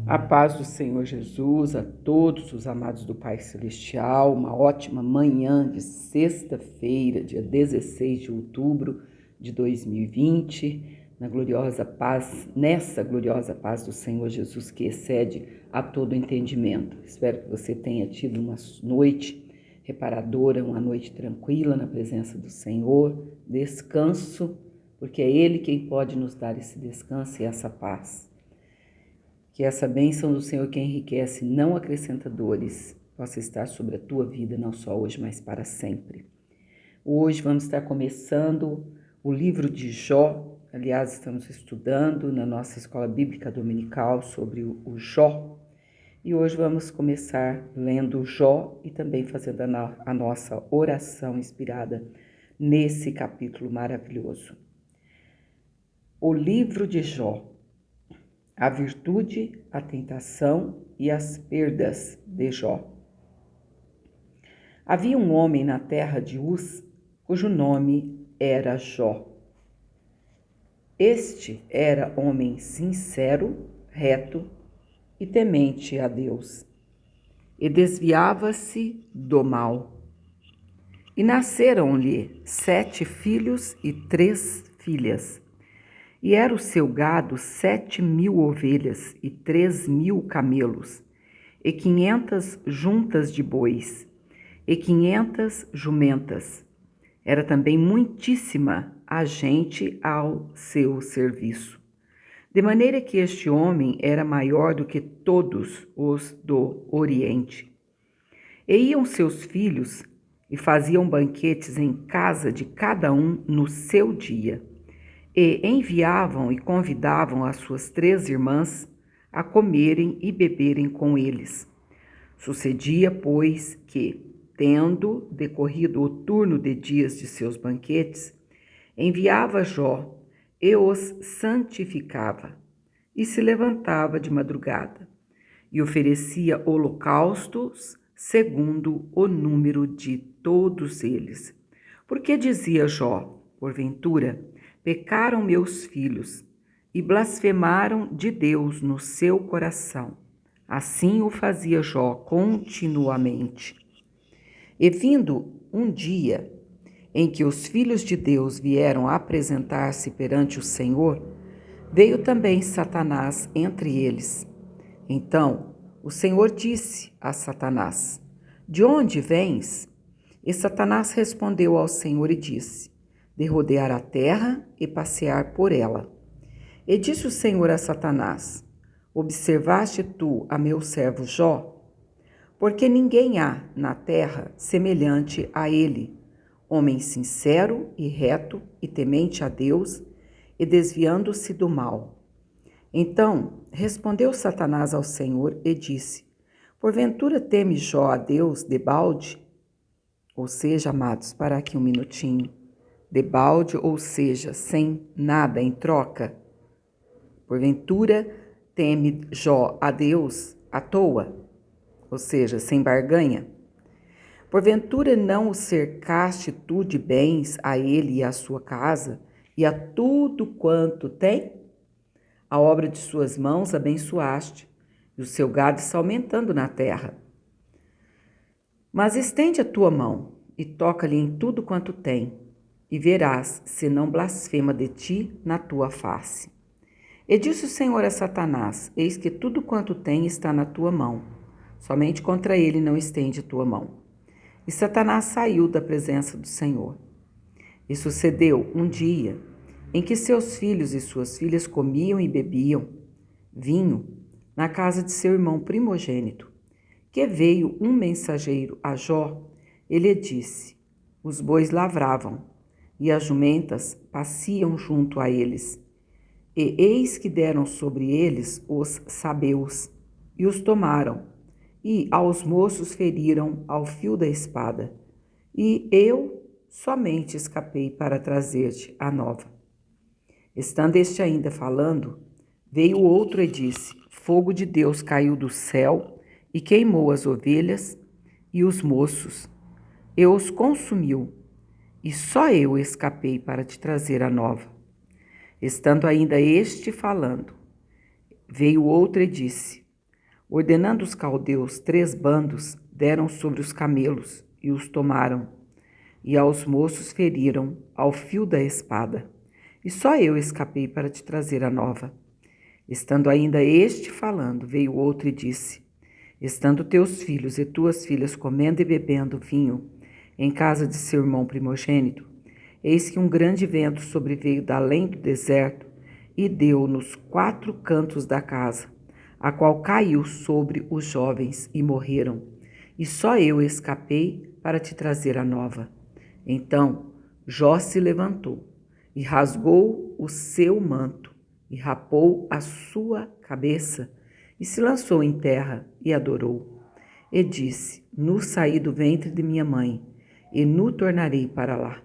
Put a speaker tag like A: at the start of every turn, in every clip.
A: A paz do Senhor Jesus a todos os amados do Pai Celestial, uma ótima manhã de sexta-feira, dia 16 de outubro de 2020, nessa gloriosa paz do Senhor Jesus que excede a todo entendimento. Espero que você tenha tido uma noite reparadora, uma noite tranquila na presença do Senhor, descanso, porque é Ele quem pode nos dar esse descanso e essa paz. Que essa bênção do Senhor que enriquece, não acrescenta dores, possa estar sobre a tua vida, não só hoje, mas para sempre. Hoje vamos estar começando o livro de Jó. Aliás, estamos estudando na nossa escola bíblica dominical sobre o Jó. E hoje vamos começar lendo Jó e também fazendo a nossa oração inspirada nesse capítulo maravilhoso. O livro de Jó. A virtude, a tentação e as perdas de Jó. Havia um homem na terra de Uz, cujo nome era Jó. Este era homem sincero, reto e temente a Deus, e desviava-se do mal. E nasceram-lhe 7 filhos e 3 filhas. E era o seu gado 7.000 ovelhas e 3.000 camelos, e 500 juntas de bois, e 500 jumentas. Era também muitíssima a gente ao seu serviço. De maneira que este homem era maior do que todos os do Oriente. E iam seus filhos e faziam banquetes em casa de cada um no seu dia. E enviavam e convidavam as suas 3 irmãs a comerem e beberem com eles. Sucedia, pois, que, tendo decorrido o turno de dias de seus banquetes, enviava Jó e os santificava, e se levantava de madrugada, e oferecia holocaustos segundo o número de todos eles. Porque dizia Jó, porventura, pecaram meus filhos e blasfemaram de Deus no seu coração. Assim o fazia Jó continuamente. E vindo um dia em que os filhos de Deus vieram apresentar-se perante o Senhor, veio também Satanás entre eles. Então o Senhor disse a Satanás: De onde vens? E Satanás respondeu ao Senhor e disse: De rodear a terra e passear por ela. E disse o Senhor a Satanás: Observaste tu a meu servo Jó? Porque ninguém há na terra semelhante a ele, homem sincero e reto e temente a Deus e desviando-se do mal. Então respondeu Satanás ao Senhor e disse: Porventura teme Jó a Deus debalde? Ou seja, amados, para aqui um minutinho. Debalde, ou seja, sem nada em troca. Porventura teme Jó a Deus à toa, ou seja, sem barganha. Porventura não o cercaste tu de bens a ele e à sua casa, e a tudo quanto tem? A obra de suas mãos abençoaste, e o seu gado está aumentando na terra. Mas estende a tua mão, e toca-lhe em tudo quanto tem, e verás se não blasfema de ti na tua face. E disse o Senhor a Satanás: Eis que tudo quanto tem está na tua mão, somente contra ele não estende a tua mão. E Satanás saiu da presença do Senhor. E sucedeu um dia em que seus filhos e suas filhas comiam e bebiam vinho na casa de seu irmão primogênito, que veio um mensageiro a Jó e lhe disse: Os bois lavravam, e as jumentas paciam junto a eles. E eis que deram sobre eles os sabeus, e os tomaram, e aos moços feriram ao fio da espada. E eu somente escapei para trazer-te a nova. Estando este ainda falando, veio outro e disse: Fogo de Deus caiu do céu e queimou as ovelhas e os moços, e os consumiu. E só eu escapei para te trazer a nova. Estando ainda este falando, veio outro e disse: Ordenando os caldeus 3 bandos, deram sobre os camelos e os tomaram, e aos moços feriram ao fio da espada. E só eu escapei para te trazer a nova. Estando ainda este falando, veio outro e disse: Estando teus filhos e tuas filhas comendo e bebendo vinho em casa de seu irmão primogênito, eis que um grande vento sobreveio da além do deserto e deu nos 4 cantos da casa, a qual caiu sobre os jovens e morreram. E só eu escapei para te trazer a nova. Então Jó se levantou e rasgou o seu manto e rapou a sua cabeça e se lançou em terra e adorou. E disse: Nu saí do ventre de minha mãe, e nu tornarei para lá.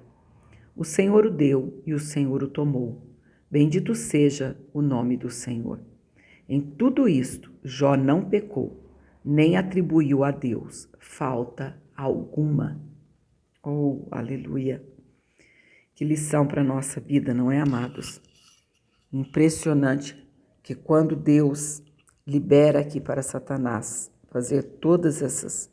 A: O Senhor o deu e o Senhor o tomou. Bendito seja o nome do Senhor. Em tudo isto, Jó não pecou, nem atribuiu a Deus falta alguma. Oh, aleluia! Que lição para a nossa vida, não é, amados? Impressionante que quando Deus libera aqui para Satanás fazer todas essas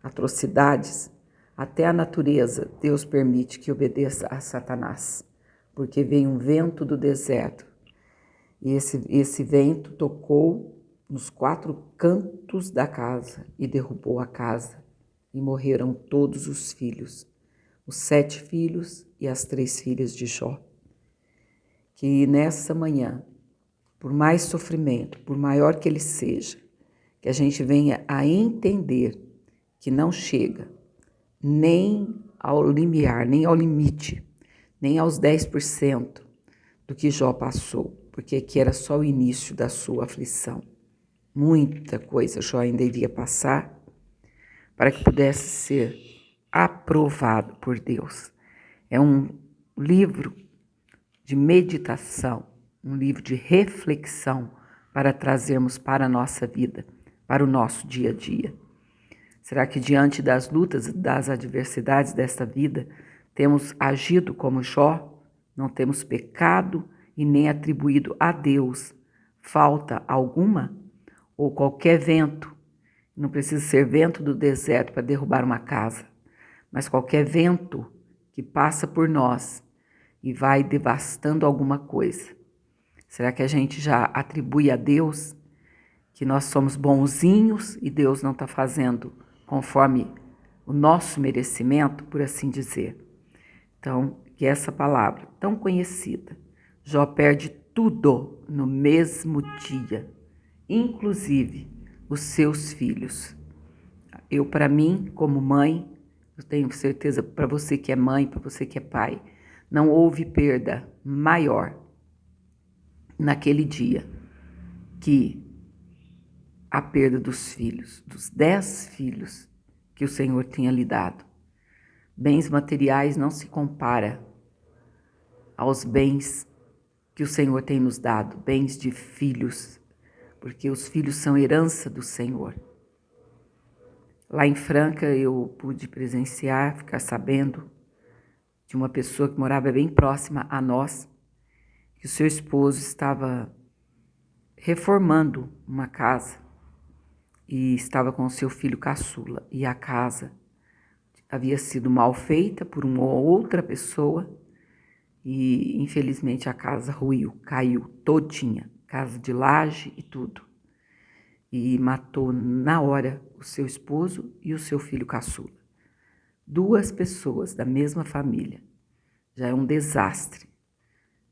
A: atrocidades, até a natureza, Deus permite que obedeça a Satanás, porque vem um vento do deserto, e esse vento tocou nos 4 cantos da casa e derrubou a casa, e morreram todos os filhos, os 7 filhos e as 3 filhas de Jó. Que nessa manhã, por mais sofrimento, por maior que ele seja, que a gente venha a entender que não chega nem ao limiar, nem ao limite, nem aos 10% do que Jó passou, porque aqui era só o início da sua aflição. Muita coisa Jó ainda iria passar para que pudesse ser aprovado por Deus. É um livro de meditação, um livro de reflexão para trazermos para a nossa vida, para o nosso dia a dia. Será que diante das lutas e das adversidades desta vida, temos agido como Jó? Não temos pecado e nem atribuído a Deus falta alguma? Ou qualquer vento, não precisa ser vento do deserto para derrubar uma casa, mas qualquer vento que passa por nós e vai devastando alguma coisa. Será que a gente já atribui a Deus que nós somos bonzinhos e Deus não está fazendo conforme o nosso merecimento, por assim dizer? Então, que essa palavra tão conhecida, Jó perde tudo no mesmo dia, inclusive os seus filhos. Eu, para mim, como mãe, eu tenho certeza para você que é mãe, para você que é pai, não houve perda maior naquele dia que a perda dos filhos, dos 10 filhos que o Senhor tinha lhe dado. Bens materiais não se compara aos bens que o Senhor tem nos dado, bens de filhos, porque os filhos são herança do Senhor. Lá em Franca eu pude presenciar, ficar sabendo de uma pessoa que morava bem próxima a nós, que o seu esposo estava reformando uma casa e estava com o seu filho caçula, e a casa havia sido mal feita por uma outra pessoa e infelizmente a casa ruiu, caiu todinha, casa de laje e tudo, e matou na hora o seu esposo e o seu filho caçula. 2 pessoas da mesma família. Já é um desastre,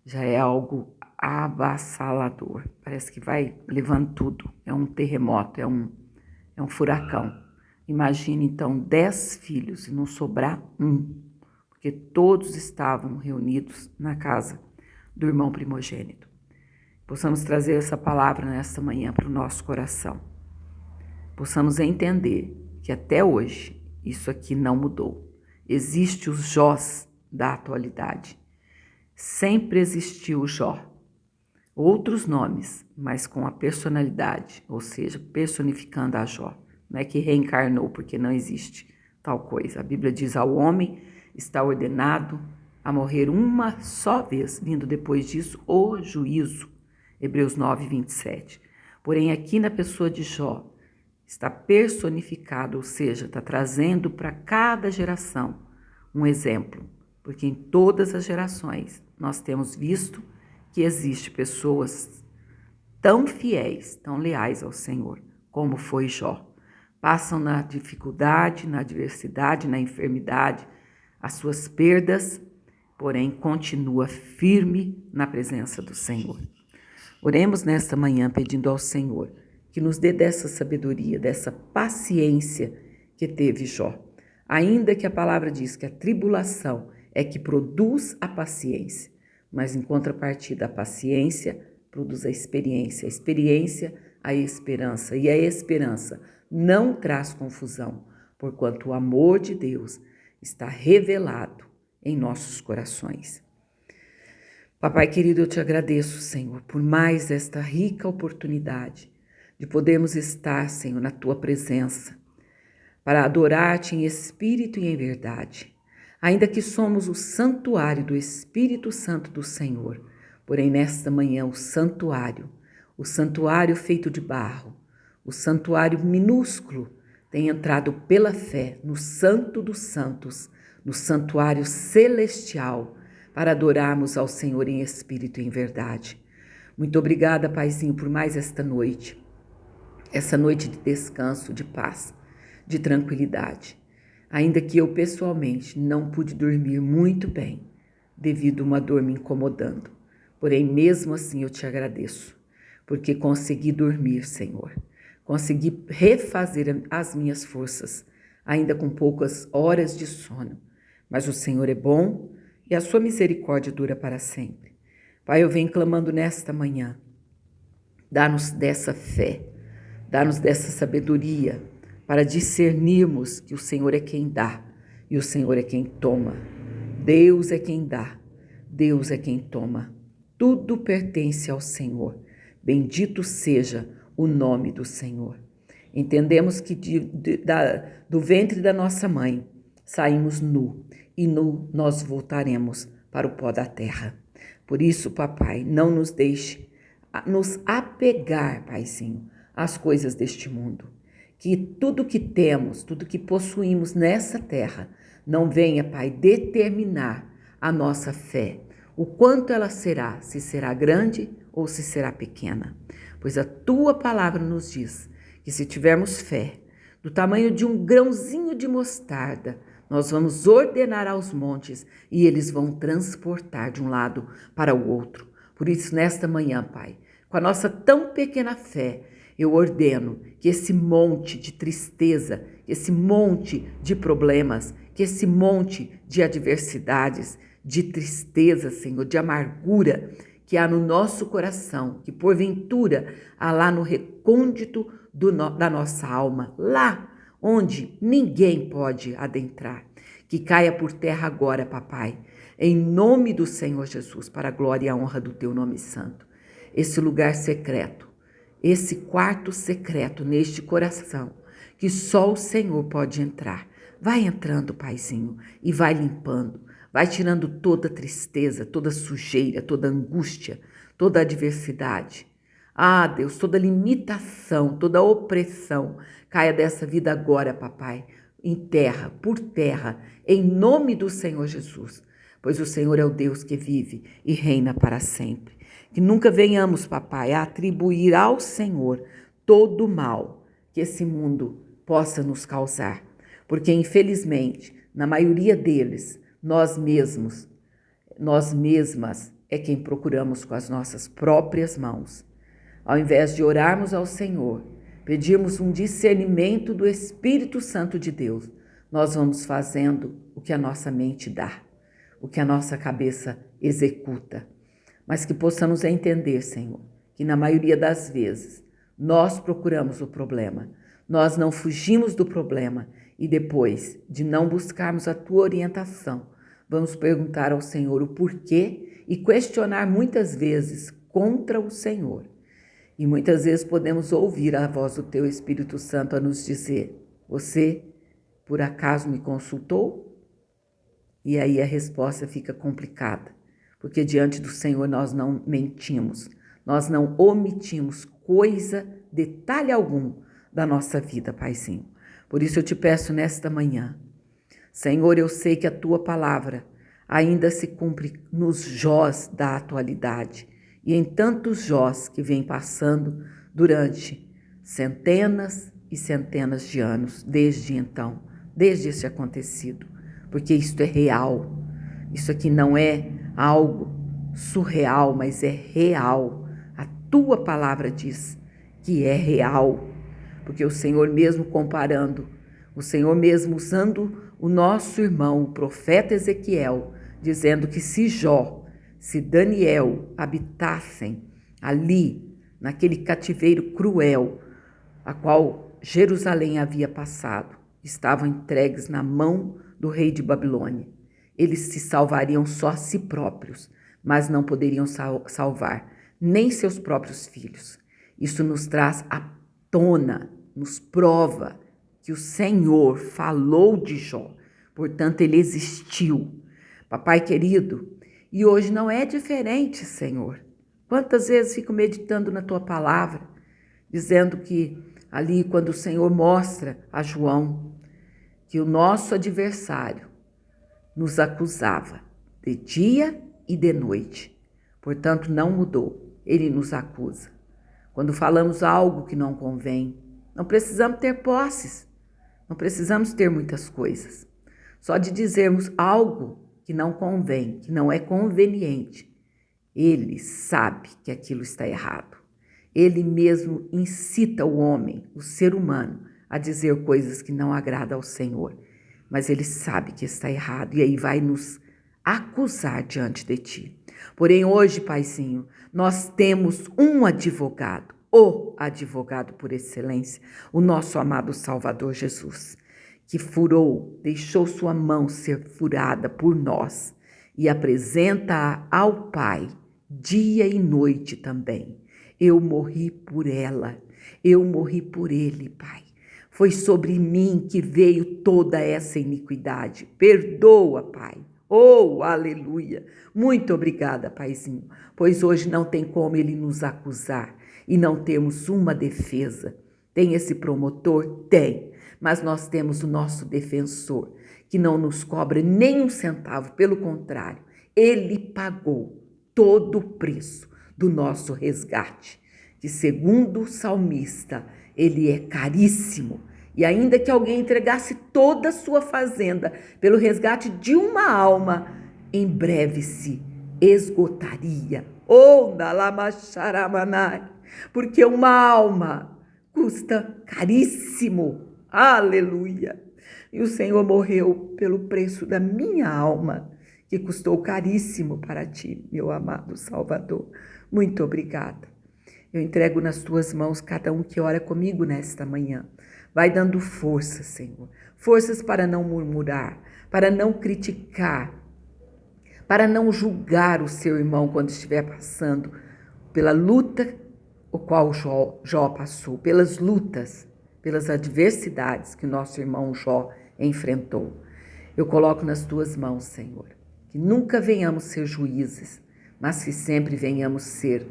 A: já é algo avassalador. Parece que vai levando tudo, é um terremoto, é um furacão. Imagine então 10 filhos e não sobrar um, porque todos estavam reunidos na casa do irmão primogênito. Possamos trazer essa palavra nesta manhã para o nosso coração. Possamos entender que até hoje isso aqui não mudou. Existe os Jós da atualidade. Sempre existiu o Jó. Outros nomes, mas com a personalidade, ou seja, personificando a Jó. Não é que reencarnou, porque não existe tal coisa. A Bíblia diz: ao homem está ordenado a morrer uma só vez, vindo depois disso o juízo. Hebreus 9, 27. Porém, aqui na pessoa de Jó, está personificado, ou seja, está trazendo para cada geração um exemplo, porque em todas as gerações nós temos visto que existe pessoas tão fiéis, tão leais ao Senhor, como foi Jó. Passam na dificuldade, na adversidade, na enfermidade, as suas perdas, porém continua firme na presença do Senhor. Oremos nesta manhã pedindo ao Senhor que nos dê dessa sabedoria, dessa paciência que teve Jó. Ainda que a palavra diz que a tribulação é que produz a paciência, mas em contrapartida a paciência produz a experiência a esperança, e a esperança não traz confusão, porquanto o amor de Deus está revelado em nossos corações. Papai querido, eu te agradeço, Senhor, por mais esta rica oportunidade de podermos estar, Senhor, na tua presença, para adorar-te em espírito e em verdade. Ainda que somos o santuário do Espírito Santo do Senhor, porém nesta manhã o santuário feito de barro, o santuário minúsculo, tem entrado pela fé no Santo dos Santos, no santuário celestial, para adorarmos ao Senhor em espírito e em verdade. Muito obrigada, Paizinho, por mais esta noite, essa noite de descanso, de paz, de tranquilidade. Ainda que eu pessoalmente não pude dormir muito bem, devido a uma dor me incomodando. Porém, mesmo assim eu te agradeço, porque consegui dormir, Senhor. Consegui refazer as minhas forças, ainda com poucas horas de sono. Mas o Senhor é bom e a sua misericórdia dura para sempre. Pai, eu venho clamando nesta manhã. Dá-nos dessa fé, dá-nos dessa sabedoria, para discernirmos que o Senhor é quem dá e o Senhor é quem toma. Deus é quem dá, Deus é quem toma. Tudo pertence ao Senhor. Bendito seja o nome do Senhor. Entendemos que do ventre da nossa mãe saímos nu e nu nós voltaremos para o pó da terra. Por isso, papai, não nos deixe nos apegar, Paizinho, às coisas deste mundo. Que tudo que temos, tudo que possuímos nessa terra, não venha, Pai, determinar a nossa fé. O quanto ela será, se será grande ou se será pequena. Pois a tua palavra nos diz que se tivermos fé, do tamanho de um grãozinho de mostarda, nós vamos ordenar aos montes e eles vão transportar de um lado para o outro. Por isso, nesta manhã, Pai, com a nossa tão pequena fé, eu ordeno que esse monte de tristeza, esse monte de problemas, que esse monte de adversidades, de tristeza, Senhor, de amargura que há no nosso coração, que porventura há lá no recôndito da nossa alma, lá onde ninguém pode adentrar, que caia por terra agora, papai, em nome do Senhor Jesus, para a glória e a honra do teu nome santo. Esse lugar secreto, esse quarto secreto neste coração, que só o Senhor pode entrar. Vai entrando, Paizinho, e vai limpando, vai tirando toda tristeza, toda sujeira, toda angústia, toda adversidade. Ah, Deus, toda limitação, toda opressão, caia dessa vida agora, papai, em terra, por terra, em nome do Senhor Jesus. Pois o Senhor é o Deus que vive e reina para sempre. Que nunca venhamos, papai, a atribuir ao Senhor todo o mal que esse mundo possa nos causar. Porque, infelizmente, na maioria deles, nós mesmas é quem procuramos com as nossas próprias mãos. Ao invés de orarmos ao Senhor, pedirmos um discernimento do Espírito Santo de Deus, nós vamos fazendo o que a nossa mente dá, o que a nossa cabeça executa. Mas que possamos entender, Senhor, que na maioria das vezes nós procuramos o problema, nós não fugimos do problema e depois de não buscarmos a tua orientação, vamos perguntar ao Senhor o porquê e questionar muitas vezes contra o Senhor. E muitas vezes podemos ouvir a voz do teu Espírito Santo a nos dizer: você por acaso me consultou? E aí a resposta fica complicada, porque diante do Senhor nós não mentimos, nós não omitimos coisa, detalhe algum da nossa vida, Paizinho. Por isso eu te peço nesta manhã, Senhor, eu sei que a tua palavra ainda se cumpre nos Jós da atualidade e em tantos Jós que vêm passando durante centenas e centenas de anos, desde então, desde esse acontecido, porque isto é real. Isso aqui não é algo surreal, mas é real. A tua palavra diz que é real, porque o Senhor mesmo comparando, o Senhor mesmo usando o nosso irmão, o profeta Ezequiel, dizendo que se Jó, se Daniel habitassem ali, naquele cativeiro cruel, a qual Jerusalém havia passado, estavam entregues na mão do rei de Babilônia. Eles se salvariam só a si próprios, mas não poderiam salvar nem seus próprios filhos. Isso nos traz à tona, nos prova que o Senhor falou de Jó, portanto ele existiu. Papai querido, e hoje não é diferente, Senhor. Quantas vezes fico meditando na tua palavra, dizendo que ali quando o Senhor mostra a João que o nosso adversário nos acusava de dia e de noite, portanto não mudou, ele nos acusa. Quando falamos algo que não convém, não precisamos ter posses, não precisamos ter muitas coisas. Só de dizermos algo que não convém, que não é conveniente, ele sabe que aquilo está errado. Ele mesmo incita o homem, o ser humano, a dizer coisas que não agradam ao Senhor. Mas ele sabe que está errado e aí vai nos acusar diante de ti. Porém, hoje, Paizinho, nós temos um advogado, o advogado por excelência, o nosso amado Salvador Jesus, que furou, deixou sua mão ser furada por nós e apresenta-a ao Pai, dia e noite também. Eu morri por ela, eu morri por ele, Pai. Foi sobre mim que veio toda essa iniquidade. Perdoa, Pai. Oh, aleluia. Muito obrigada, Paizinho, pois hoje não tem como ele nos acusar e não temos uma defesa. Tem esse promotor? Tem, mas nós temos o nosso defensor, que não nos cobra nem um centavo, pelo contrário, ele pagou todo o preço do nosso resgate, que segundo o salmista, ele é caríssimo. E ainda que alguém entregasse toda a sua fazenda pelo resgate de uma alma, em breve se esgotaria. Oh, nalamaxaramanai, porque uma alma custa caríssimo. Aleluia! E o Senhor morreu pelo preço da minha alma, que custou caríssimo para ti, meu amado Salvador. Muito obrigada. Eu entrego nas tuas mãos cada um que ora comigo nesta manhã. Vai dando forças, Senhor. Forças para não murmurar, para não criticar, para não julgar o seu irmão quando estiver passando pela luta o qual Jó passou, pelas lutas, pelas adversidades que nosso irmão Jó enfrentou. Eu coloco nas tuas mãos, Senhor, que nunca venhamos ser juízes, mas que sempre venhamos ser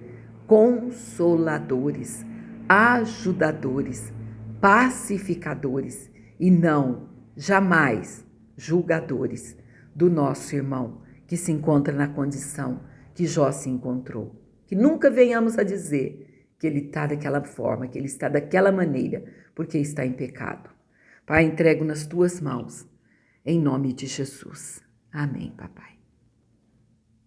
A: consoladores, ajudadores, pacificadores e não, jamais, julgadores do nosso irmão que se encontra na condição que Jó se encontrou. Que nunca venhamos a dizer que ele está daquela forma, que ele está daquela maneira, porque está em pecado. Pai, entrego nas tuas mãos, em nome de Jesus. Amém, papai.